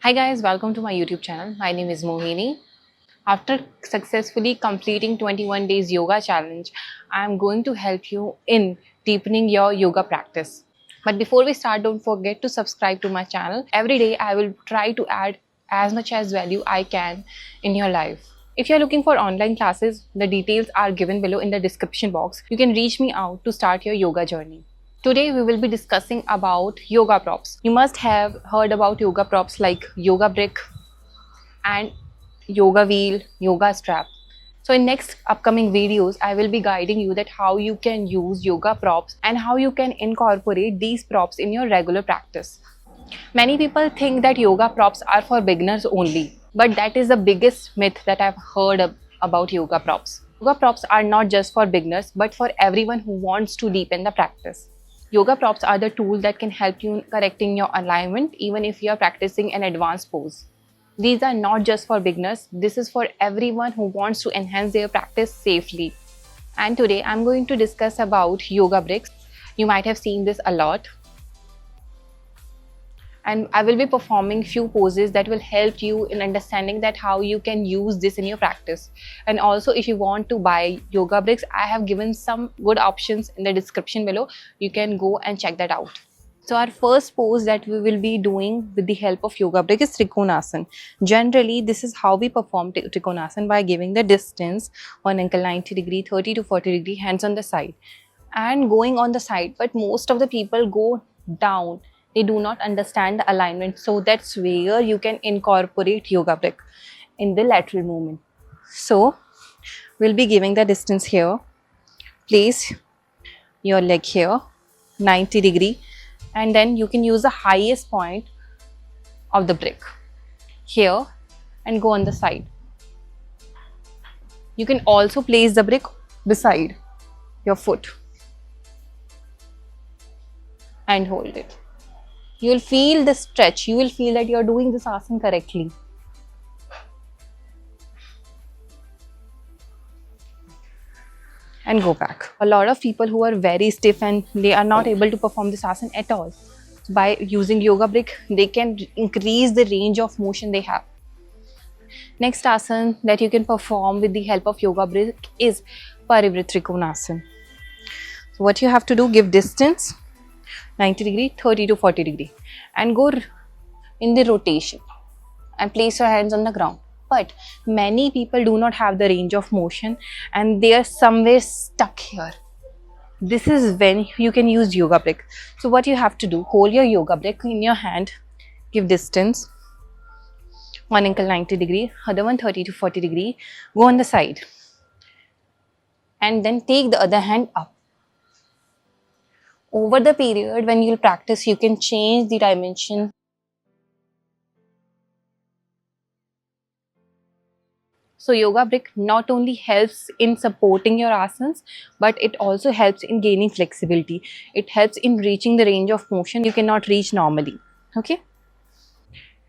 Hi guys, welcome to my YouTube channel. My name is Mohini. After successfully completing 21 days yoga challenge, I am going to help you in deepening your yoga practice. But before we start, don't forget to subscribe to my channel. Every day I will try to add as much as value I can in your life. If you're looking for online classes, the details are given below in the description box. You can reach me out to start your yoga journey. Today we will be discussing about yoga props. You must have heard about yoga props like yoga brick and yoga wheel, yoga strap. So in next upcoming videos, I will be guiding you that how you can use yoga props and how you can incorporate these props in your regular practice. Many people think that yoga props are for beginners only, but that is the biggest myth that I've heard about yoga props. Yoga props are not just for beginners, but for everyone who wants to deepen the practice. Yoga props are the tool that can help you in correcting your alignment even if you are practicing an advanced pose. These are not just for beginners, this is for everyone who wants to enhance their practice safely. And today I'm going to discuss about yoga bricks. You might have seen this a lot. And I will be performing few poses that will help you in understanding that how you can use this in your practice. And also if you want to buy yoga bricks, I have given some good options in the description below. You can go and check that out. So our first pose that we will be doing with the help of yoga brick is Trikonasana. Generally, this is how we perform Trikonasana by giving the distance on ankle 90 degree, 30 to 40 degree, hands on the side and going on the side. But most of the people go down. They do not understand the alignment. So that's where you can incorporate yoga brick in the lateral movement. So we'll be giving the distance here. Place your leg here, 90 degree. And then you can use the highest point of the brick here and go on the side. You can also place the brick beside your foot and hold it. You will feel the stretch. You will feel that you are doing this asana correctly. And go back. A lot of people who are very stiff and they are not able to perform this asana at all. By using yoga brick, they can increase the range of motion they have. Next asana that you can perform with the help of yoga brick is Parivrit Trikonasana. So what you have to do, give distance 90 degree, 30 to 40 degree and go in the rotation and place your hands on the ground. But many people do not have the range of motion and they are somewhere stuck here. This is when you can use yoga brick. So what you have to do, hold your yoga brick in your hand, give distance, one ankle 90 degree, other one 30 to 40 degree, go on the side and then take the other hand up. Over the period when you'll practice, you can change the dimension. So yoga brick not only helps in supporting your asanas, but it also helps in gaining flexibility. It helps in reaching the range of motion you cannot reach normally. Okay.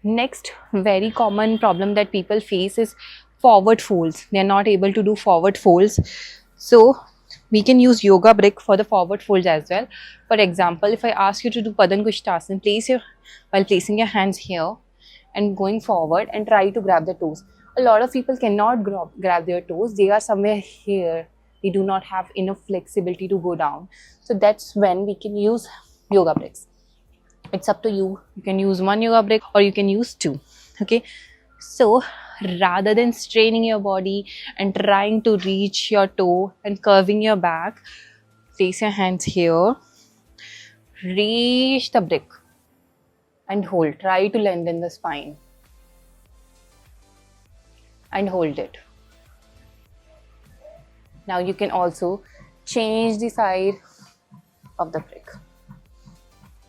Next very common problem that people face is forward folds. They are not able to do forward folds. So we can use yoga brick for the forward folds as well. For example, if I ask you to do Padankushtasana, while placing your hands here and going forward and try to grab the toes. A lot of people cannot grab their toes. They are somewhere here. They do not have enough flexibility to go down. So that's when we can use yoga bricks. It's up to you. You can use one yoga brick or you can use two. Okay. So rather than straining your body and trying to reach your toe and curving your back, place your hands here. Reach the brick and hold. Try to lengthen the spine. And hold it. Now you can also change the side of the brick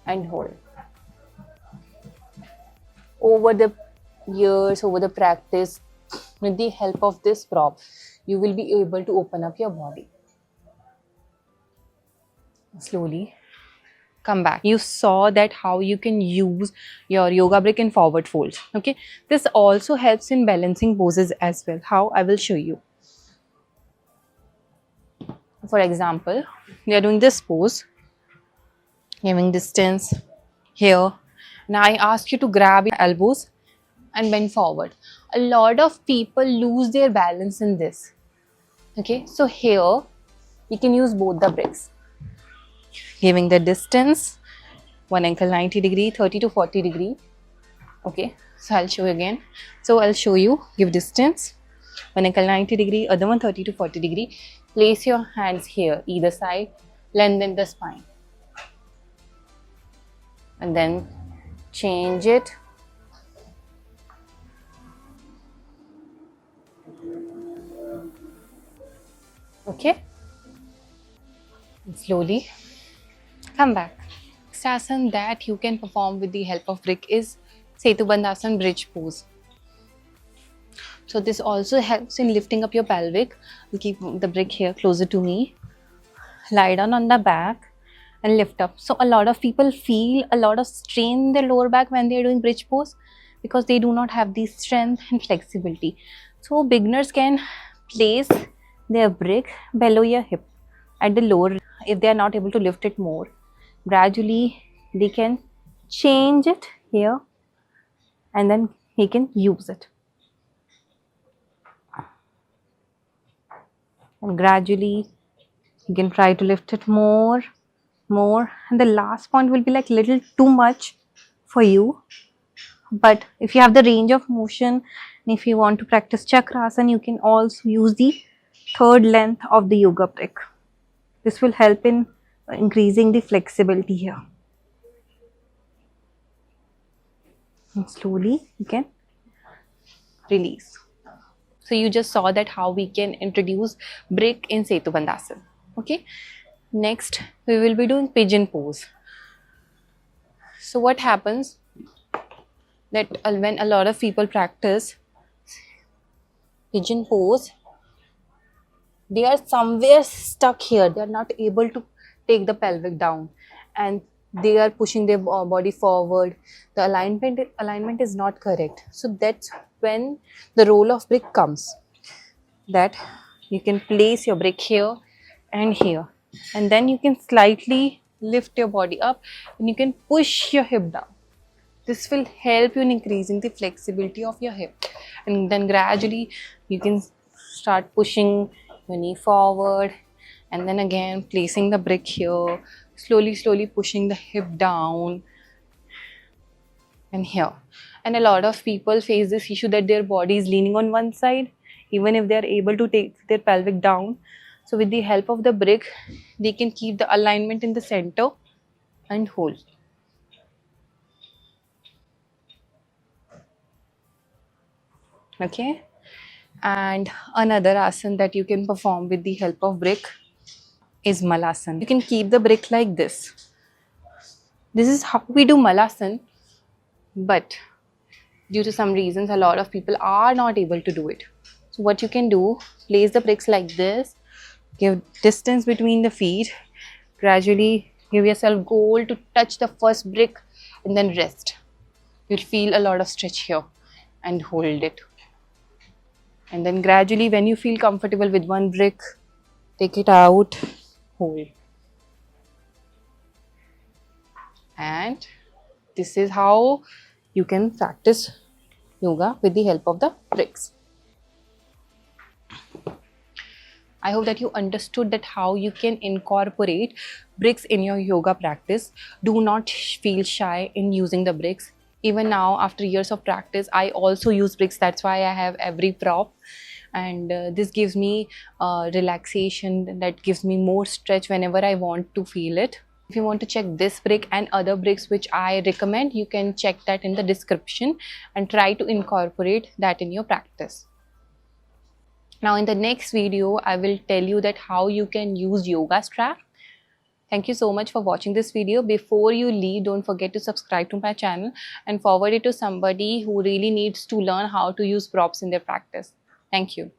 and hold. Over the years, over the practice, with the help of this prop, you will be able to open up your body. Slowly come back. You saw that how you can use your yoga brick in forward folds. Okay, this also helps in balancing poses as well. How? I will show you. For example, we are doing this pose, giving distance here. Now I ask you to grab your elbows and bend forward. A lot of people lose their balance in this. Okay, so here you can use both the bricks, giving the distance, one ankle 90 degree, 30 to 40 degree. Okay, so I'll show you again. So I'll show you, give distance, one ankle 90 degree, other one 30 to 40 degree. Place your hands here, either side, lengthen the spine. And then change it. Okay, and slowly come back. Next asana that you can perform with the help of brick is Setu Bandhasan bridge pose. So this also helps in lifting up your pelvic. I'll keep the brick here closer to me. Lie down on the back and lift up. So a lot of people feel a lot of strain in their lower back when they are doing bridge pose because they do not have the strength and flexibility. So beginners can place their brick below your hip at the lower. If they are not able to lift it more, gradually they can change it here and then he can use it. And gradually you can try to lift it more, and the last point will be like little too much for you. But if you have the range of motion and if you want to practice chakrasana, you can also use the third length of the yoga brick. This will help in increasing the flexibility here. And slowly you can release. So you just saw that how we can introduce brick in Setu Bandhasan. Okay, next we will be doing pigeon pose. So what happens that when a lot of people practice pigeon pose, they are somewhere stuck here. They are not able to take the pelvic down and they are pushing their body forward. The alignment is not correct. So that's when the role of brick comes, that you can place your brick here and here, and then you can slightly lift your body up and you can push your hip down. This will help you in increasing the flexibility of your hip, and then gradually you can start pushing your knee forward and then again placing the brick here, slowly pushing the hip down and here. And a lot of people face this issue that their body is leaning on one side even if they are able to take their pelvic down. So with the help of the brick, they can keep the alignment in the center and hold. Okay, and another asana that you can perform with the help of brick is Malasana. You can keep the brick like this. This is how we do Malasana, but due to some reasons a lot of people are not able to do it. So what you can do, place the bricks like this, give distance between the feet, gradually give yourself goal to touch the first brick and then rest. You'll feel a lot of stretch here and hold it. And then gradually when you feel comfortable with one brick, take it out, hold. And this is how you can practice yoga with the help of the bricks. I hope that you understood that how you can incorporate bricks in your yoga practice. Do not feel shy in using the bricks. Even now, after years of practice, I also use bricks. That's why I have every prop. And this gives me relaxation, that gives me more stretch whenever I want to feel it. If you want to check this brick and other bricks which I recommend, you can check that in the description and try to incorporate that in your practice. Now in the next video, I will tell you that how you can use yoga strap. Thank you so much for watching this video. Before you leave, don't forget to subscribe to my channel and forward it to somebody who really needs to learn how to use props in their practice. Thank you.